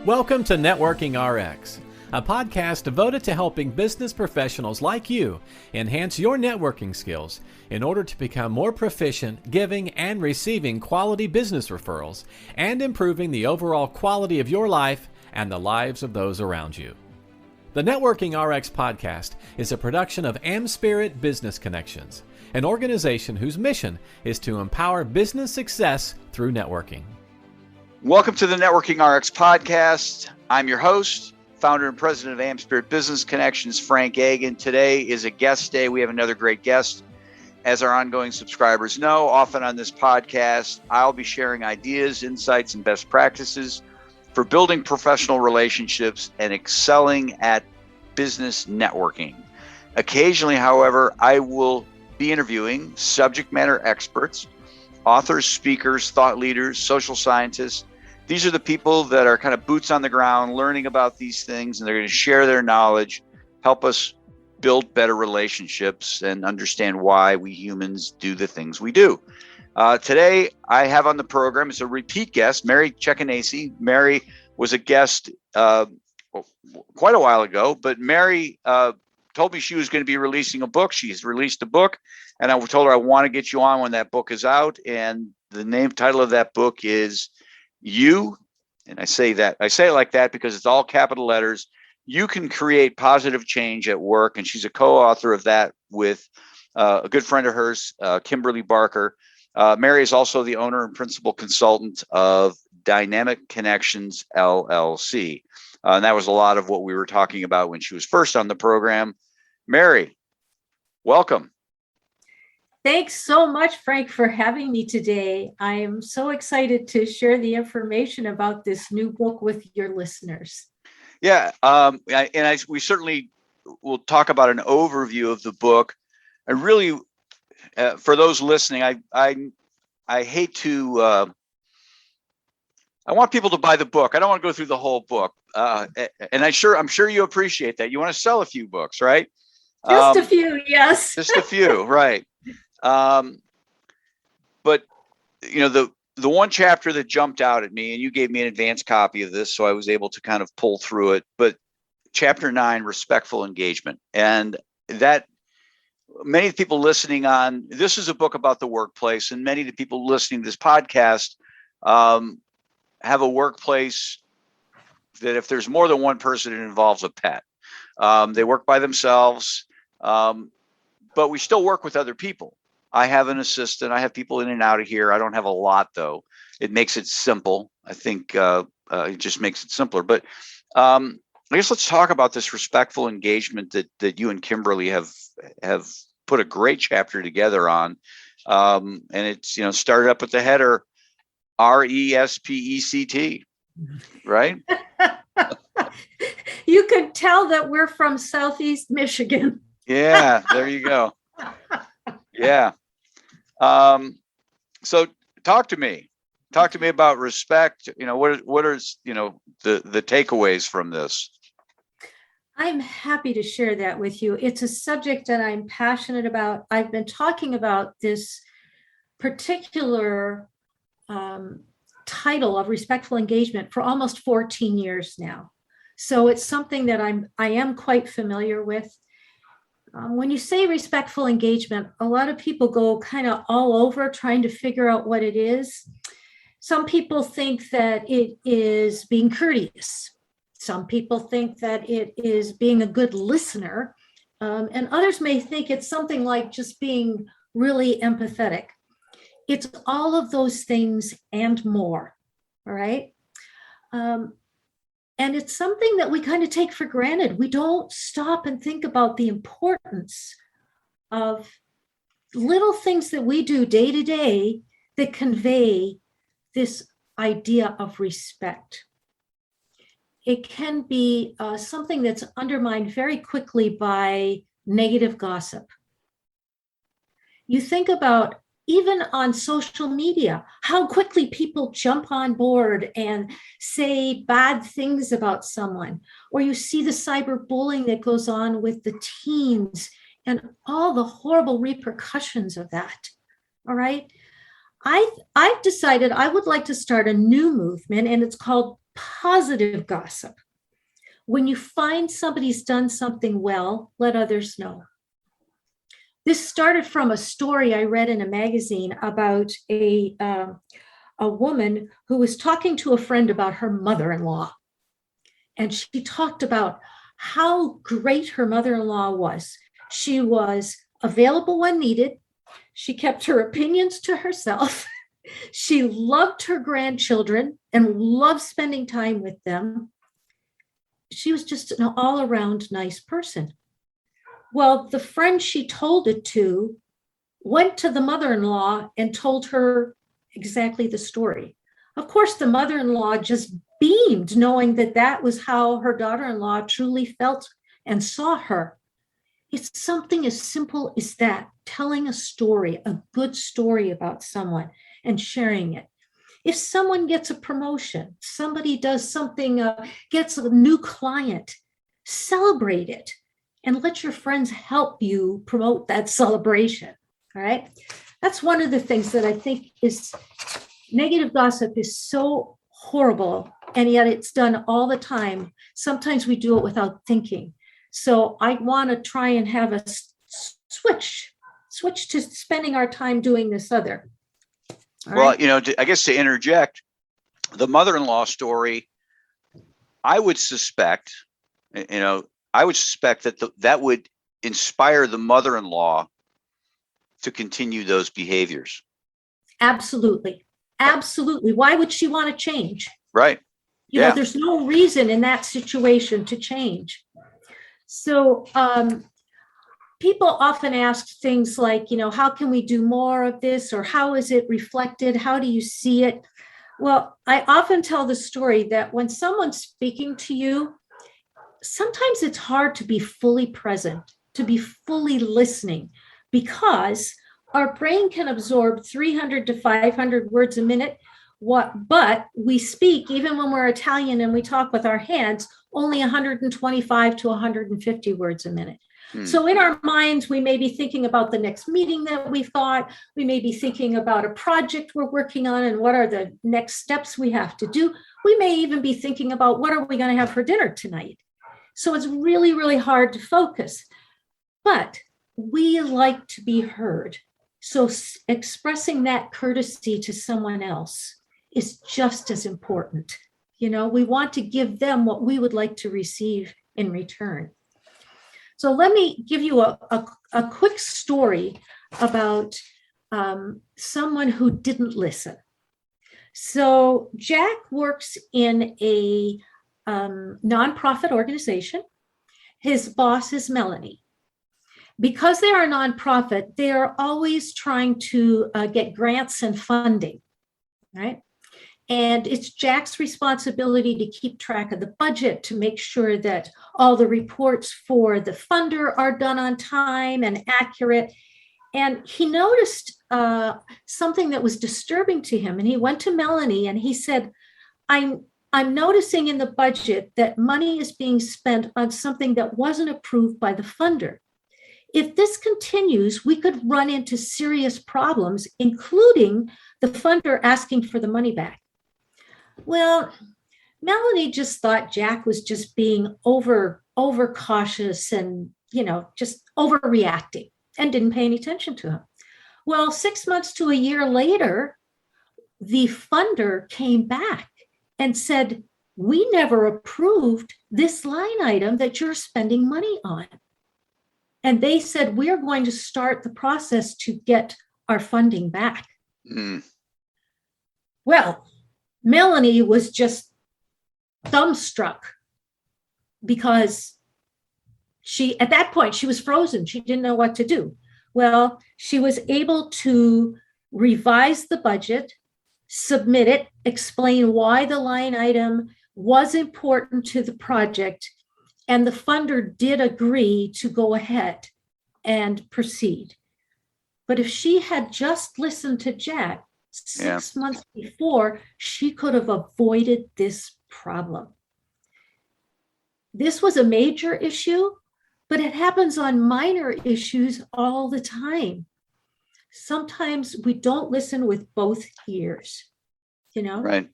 Welcome to Networking RX, a podcast devoted to helping business professionals like you enhance your networking skills in order to become more proficient giving and receiving quality business referrals and improving the overall quality of your life and the lives of those around you. The Networking RX podcast is a production of AmSpirit Business Connections, an organization whose mission is to empower business success through networking. Welcome to the Networking RX podcast. I'm your host, founder and president of AmSpirit Business Connections, Frank Agan. Today is a guest day. We have another great guest. As our ongoing subscribers know, often on this podcast, I'll be sharing ideas, insights, and best practices for building professional relationships and excelling at business networking. Occasionally, however, I will be interviewing subject matter experts, authors, speakers, thought leaders, social scientists. These are the people that are kind of boots on the ground, learning about these things, and they're going to share their knowledge, help us build better relationships and understand why we humans do the things we do. Today, I have on the program, it's a repeat guest, Mary Ceccanese. Mary was a guest quite a while ago, but Mary told me she was going to be releasing a book. She's released a book, and I told her I want to get you on when that book is out. And the title of that book is You, and I say it like that because it's all capital letters. You can create positive change at work. And she's a co-author of that with a good friend of hers, Kimberly Barker. Mary is also the owner and principal consultant of Dynamic Connections, LLC. And that was a lot of what we were talking about when she was first on the program. Mary, welcome. Thanks so much, Frank, for having me today. I am so excited to share the information about this new book with your listeners. Yeah, we certainly will talk about an overview of the book. I really, for those listening, I hate to. I want people to buy the book. I don't want to go through the whole book, and I'm sure you appreciate that. You want to sell a few books, right? Just a few, yes. Just a few, right? But you know, the one chapter that jumped out at me, and you gave me an advance copy of this, so I was able to kind of pull through it. But chapter 9, respectful engagement, and that many people listening on this is a book about the workplace, and many of the people listening to this podcast have a workplace that if there's more than one person, it involves a pet. They work by themselves, but we still work with other people. I have an assistant. I have people in and out of here. I don't have a lot, though. It makes it simple. I think it just makes it simpler. But I guess let's talk about this respectful engagement that you and Kimberly have put a great chapter together on. And it's, started up with the header, RESPECT, right? You could tell that we're from Southeast Michigan. Yeah, there you go. Yeah. So talk to me about respect. What are the takeaways from this? I'm happy to share that with you. It's a subject that I'm passionate about. I've been talking about this particular title of respectful engagement for almost 14 years now. So it's something that I am quite familiar with. When you say respectful engagement, a lot of people go kind of all over trying to figure out what it is. Some people think that it is being courteous. Some people think that it is being a good listener. And others may think it's something like just being really empathetic. It's all of those things and more, all right? And it's something that we kind of take for granted. We don't stop and think about the importance of little things that we do day to day that convey this idea of respect. It can be something that's undermined very quickly by negative gossip. You think about even on social media, how quickly people jump on board and say bad things about someone, or you see the cyberbullying that goes on with the teens and all the horrible repercussions of that. All right. I've decided I would like to start a new movement, and it's called positive gossip. When you find somebody's done something well, let others know. This started from a story I read in a magazine about a woman who was talking to a friend about her mother-in-law. And she talked about how great her mother-in-law was. She was available when needed. She kept her opinions to herself. She loved her grandchildren and loved spending time with them. She was just an all-around nice person. Well, the friend she told it to went to the mother-in-law and told her exactly the story. Of course, the mother-in-law just beamed, knowing that that was how her daughter-in-law truly felt and saw her. It's something as simple as that, telling a story, a good story about someone and sharing it. If someone gets a promotion, somebody does something, gets a new client, celebrate it and let your friends help you promote that celebration. All right. That's one of the things that I think is negative gossip is so horrible, and yet it's done all the time. Sometimes we do it without thinking. So I want to try and have a switch to spending our time doing this other. All Well, right? I guess to interject, the mother-in-law story, I would suspect that that would inspire the mother-in-law to continue those behaviors. Absolutely. Absolutely. Why would she want to change? Right. There's no reason in that situation to change. So people often ask things like, how can we do more of this? Or how is it reflected? How do you see it? Well, I often tell the story that when someone's speaking to you, sometimes it's hard to be fully present, to be fully listening, because our brain can absorb 300 to 500 words a minute. But we speak, even when we're Italian and we talk with our hands, only 125 to 150 words a minute. So in our minds, we may be thinking about the next meeting that we've got. We may be thinking about a project we're working on and what are the next steps we have to do. We may even be thinking about what are we going to have for dinner tonight. So it's really, really hard to focus. But we like to be heard. So expressing that courtesy to someone else is just as important. We want to give them what we would like to receive in return. So let me give you a quick story about someone who didn't listen. So Jack works in a nonprofit organization. His boss is Melanie. Because they are a nonprofit, they are always trying to get grants and funding, right? And it's Jack's responsibility to keep track of the budget, to make sure that all the reports for the funder are done on time and accurate. And he noticed something that was disturbing to him. And he went to Melanie and he said, I'm noticing in the budget that money is being spent on something that wasn't approved by the funder. If this continues, we could run into serious problems, including the funder asking for the money back. Well, Melanie just thought Jack was just being overcautious and, just overreacting and didn't pay any attention to him. Well, 6 months to a year later, the funder came back and said, we never approved this line item that you're spending money on. And they said, we're going to start the process to get our funding back. Well, Melanie was just dumbstruck because at that point, she was frozen. She didn't know what to do. Well, she was able to revise the budget, submit it, explain why the line item was important to the project, and the funder did agree to go ahead and proceed. But if she had just listened to Jack 6 months before, she could have avoided this problem. This was a major issue, but it happens on minor issues all the time. Sometimes we don't listen with both ears, Right.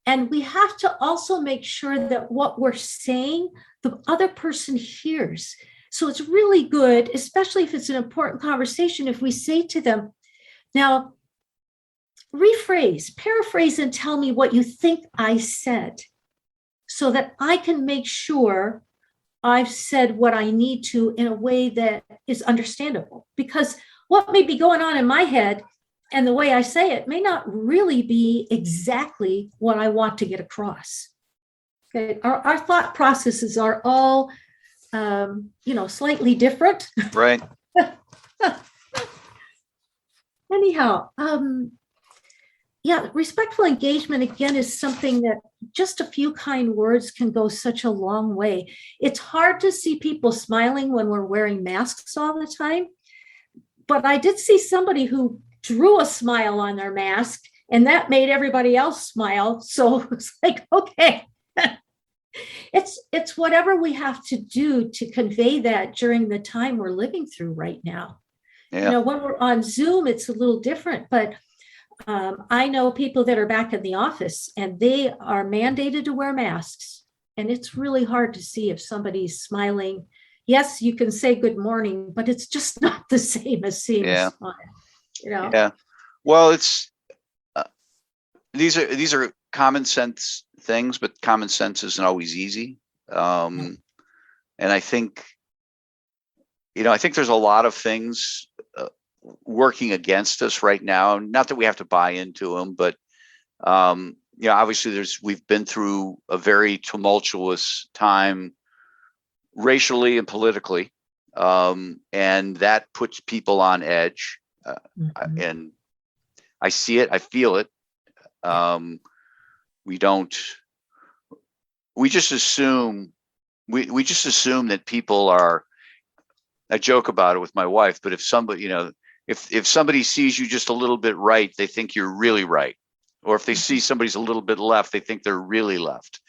And we have to also make sure that what we're saying, the other person hears. So it's really good, especially if it's an important conversation, if we say to them, now, rephrase, paraphrase, and tell me what you think I said so that I can make sure I've said what I need to in a way that is understandable. Because what may be going on in my head and the way I say it may not really be exactly what I want to get across. Okay, our thought processes are all, slightly different. Right. Anyhow, respectful engagement, again, is something that just a few kind words can go such a long way. It's hard to see people smiling when we're wearing masks all the time. But I did see somebody who drew a smile on their mask, and that made everybody else smile. So it's like, okay, it's whatever we have to do to convey that during the time we're living through right now. Yeah. When we're on Zoom, it's a little different, but I know people that are back in the office and they are mandated to wear masks. And it's really hard to see if somebody's smiling. Yes, you can say good morning, but it's just not the same as seeing a smile. Yeah. Well, it's these are common sense things, but common sense isn't always easy. And I think there's a lot of things working against us right now. Not that we have to buy into them, but obviously we've been through a very tumultuous time racially and politically, and that puts people on edge. And I see it, I feel it. We just assume that people are, I joke about it with my wife, but if somebody, if somebody sees you just a little bit right, they think you're really right. Or if they see somebody's a little bit left, they think they're really left.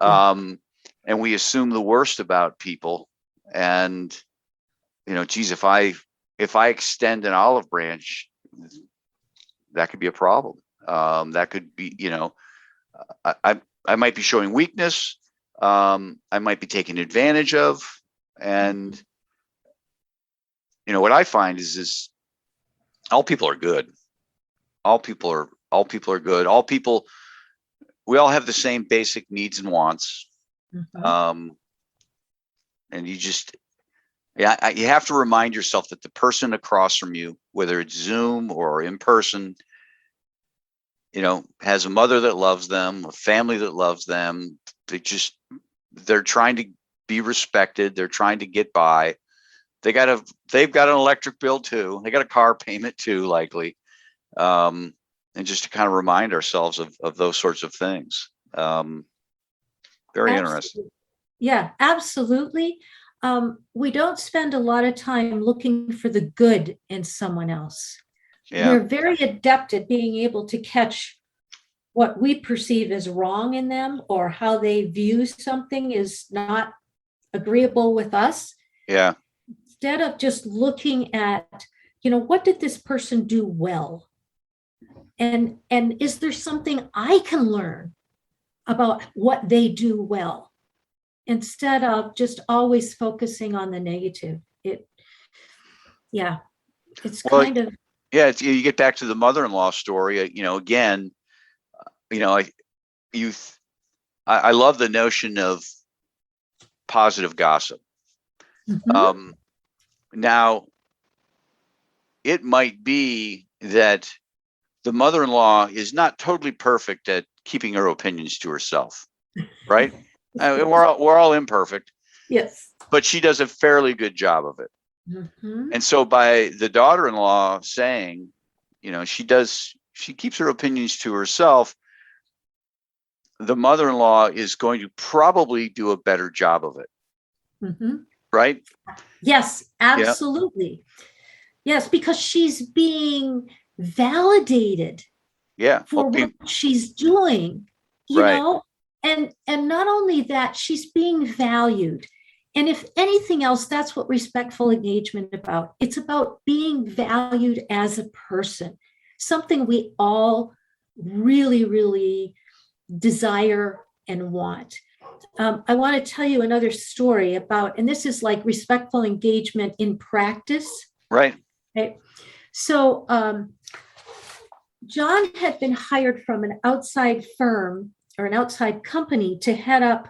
And we assume the worst about people. And, geez, if I extend an olive branch, that could be a problem. That could be, I might be showing weakness. I might be taken advantage of. And, what I find is all people are good. All people are good. All people, we all have the same basic needs and wants. And you just, you have to remind yourself that the person across from you, whether it's Zoom or in person, has a mother that loves them, a family that loves them. They're trying to be respected. They're trying to get by. They've got an electric bill too. They got a car payment too, likely. And just to kind of remind ourselves of those sorts of things. Very interesting. Yeah, absolutely. We don't spend a lot of time looking for the good in someone else. Yeah. We're very adept at being able to catch what we perceive as wrong in them or how they view something is not agreeable with us. Yeah. Instead of just looking at, what did this person do well? And is there something I can learn about what they do well? Instead of just always focusing on the negative. You get back to the mother-in-law story, again, I love the notion of positive gossip. Now, it might be that the mother-in-law is not totally perfect at keeping her opinions to herself, right? We're all imperfect. Yes. But she does a fairly good job of it. And so by the daughter-in-law saying, she keeps her opinions to herself, the mother-in-law is going to probably do a better job of it. Right? Yes, absolutely. Yeah. Yes, because she's being validated for what she's doing, you know, and not only that, she's being valued. And if anything else, that's what respectful engagement about. It's about being valued as a person, something we all really, really desire and want. I want to tell you another story about, and this is like respectful engagement in practice. Right. Okay. So John had been hired from an outside firm or an outside company to head up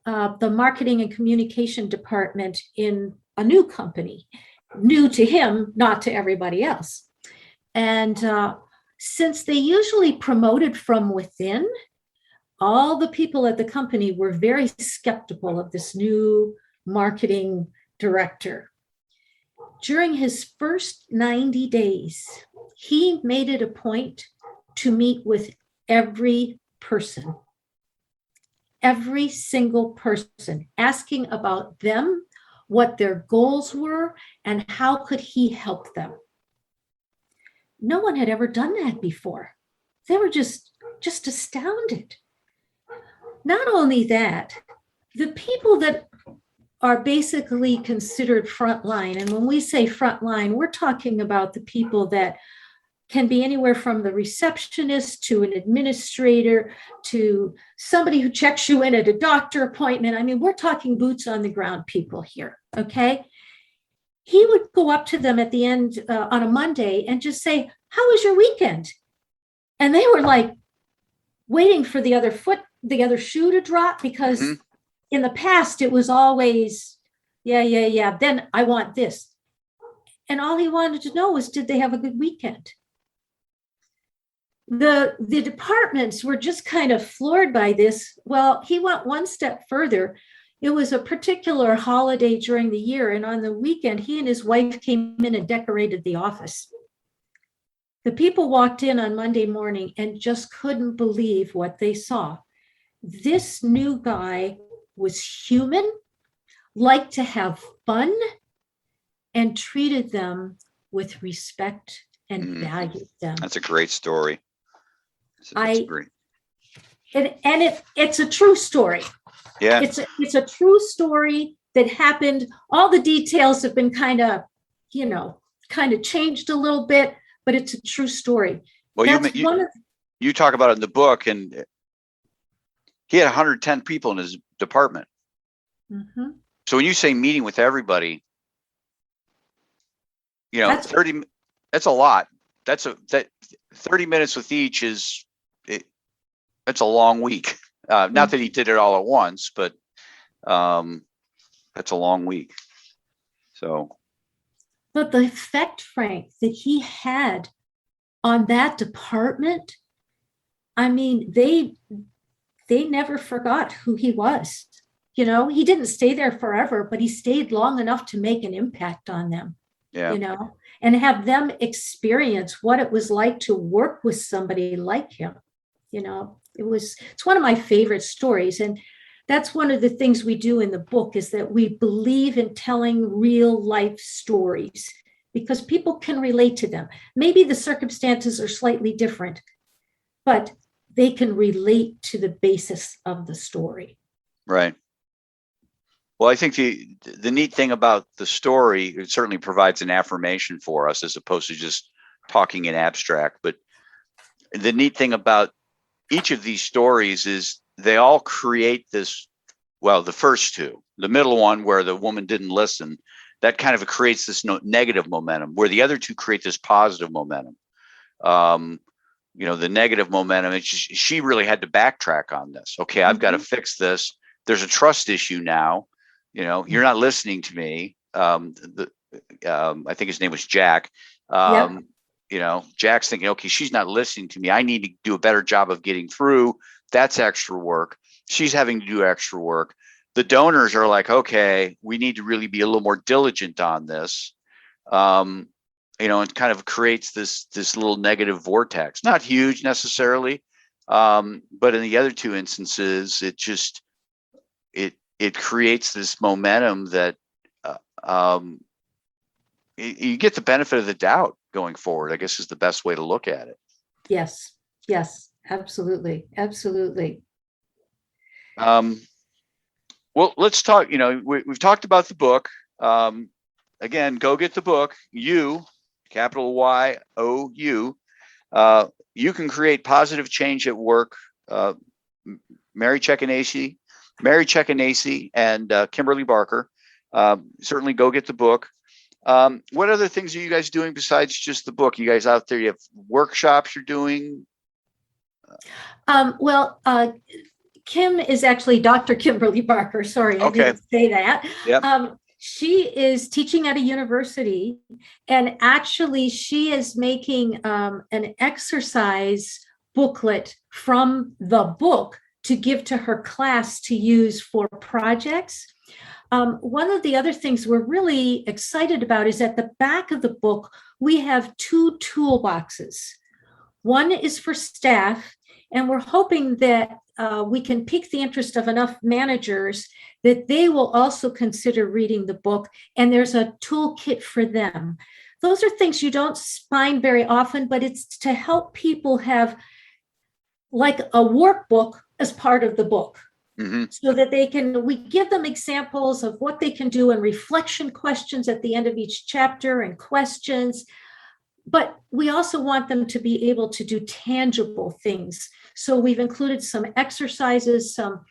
the marketing and communication department in a new company, new to him, not to everybody else. And since they usually promoted from within, all the people at the company were very skeptical of this new marketing director. During his first 90 days, he made it a point to meet with every person, every single person, asking about them, what their goals were, and how could he help them. No one had ever done that before. They were just astounded. Not only that, the people that are basically considered frontline, and when we say frontline, we're talking about the people that can be anywhere from the receptionist to an administrator to somebody who checks you in at a doctor appointment. I mean, we're talking boots on the ground people here, okay? He would go up to them at the end on a Monday and just say, "How was your weekend?" And they were like waiting for the other shoe to drop, because in the past it was always, yeah, then I want this. And all he wanted to know was, did they have a good weekend? The departments were just kind of floored by this. Well, he went one step further. It was a particular holiday during the year, and on the weekend, he and his wife came in and decorated the office. The people walked in on Monday morning and just couldn't believe what they saw. This new guy was human, liked to have fun, and treated them with respect and valued them. That's a great story. That's great. It's a true story. Yeah. It's a true story that happened. All the details have been kind of changed a little bit, but it's a true story. Well, you talk about it in the book, and he had 110 people in his department. Mm-hmm. So when you say meeting with everybody, 30, that's a lot. That 30 minutes with each that's a long week. Not that he did it all at once, but that's a long week. So. But the effect, Frank, that he had on that department, I mean, they never forgot who he was. He didn't stay there forever, but he stayed long enough to make an impact on them. Yeah. And have them experience what it was like to work with somebody like him. It's one of my favorite stories. And that's one of the things we do in the book, is that we believe in telling real life stories because people can relate to them. Maybe the circumstances are slightly different, but they can relate to the basis of the story. Right. Well, I think the neat thing about the story, it certainly provides an affirmation for us as opposed to just talking in abstract. But the neat thing about each of these stories is they all create this, well, the first two, the middle one where the woman didn't listen, that kind of creates this negative momentum, where the other two create this positive momentum. The negative momentum, she really had to backtrack on this. Okay, I've got to fix this. There's a trust issue now. You're not listening to me. I think his name was Jack. Jack's thinking, okay, she's not listening to me. I need to do a better job of getting through. That's extra work. She's having to do extra work. The donors are like, okay, we need to really be a little more diligent on this. And kind of creates this little negative vortex, not huge necessarily. But in the other two instances, it creates this momentum that you get the benefit of the doubt going forward, I guess, is the best way to look at it. Yes, absolutely. Well, let's talk, we've talked about the book. Again, go get the book, You, capital YOU. You can create positive change at work. Mary Ceccanese, and Kimberly Barker. Certainly go get the book. What other things are you guys doing besides just the book? You guys out there, you have workshops you're doing? Kim is actually Dr. Kimberly Barker. Sorry, I didn't say that. Yep. She is teaching at a university, and actually she is making an exercise booklet from the book to give to her class to use for projects. One of the other things we're really excited about is at the back of the book, we have 2 toolboxes. One is for staff, and we're hoping that we can pique the interest of enough managers that they will also consider reading the book, and there's a toolkit for them. Those are things you don't find very often, but it's to help people have like a workbook as part of the book. Mm-hmm. So that we give them examples of what they can do and reflection questions at the end of each chapter and questions. But we also want them to be able to do tangible things. So we've included some exercises, some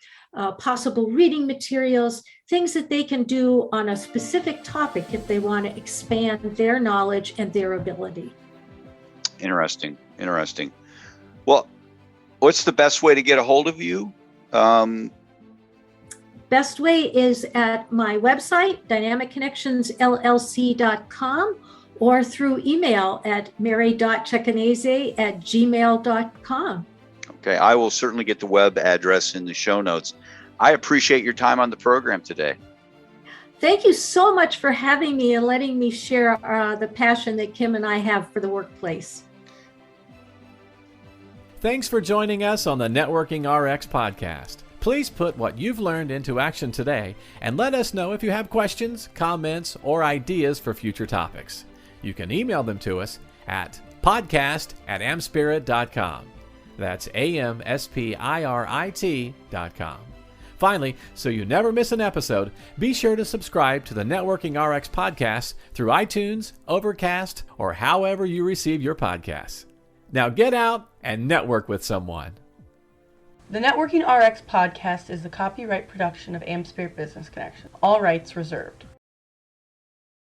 possible reading materials, things that they can do on a specific topic if they want to expand their knowledge and their ability. Interesting. Well, what's the best way to get a hold of you? Best way is at my website, dynamicconnectionsllc.com, or through email at mary.ceccanese@gmail.com. Okay, I will certainly get the web address in the show notes. I appreciate your time on the program today. Thank you so much for having me and letting me share the passion that Kim and I have for the workplace. Thanks for joining us on the Networking RX podcast. Please put what you've learned into action today and let us know if you have questions, comments, or ideas for future topics. You can email them to us at podcast@amspirit.com. That's AMSPIRIT.com. Finally, so you never miss an episode, be sure to subscribe to the Networking RX podcast through iTunes, Overcast, or however you receive your podcasts. Now get out and network with someone. The Networking RX podcast is the copyright production of AmSpirit Business Connection. All rights reserved.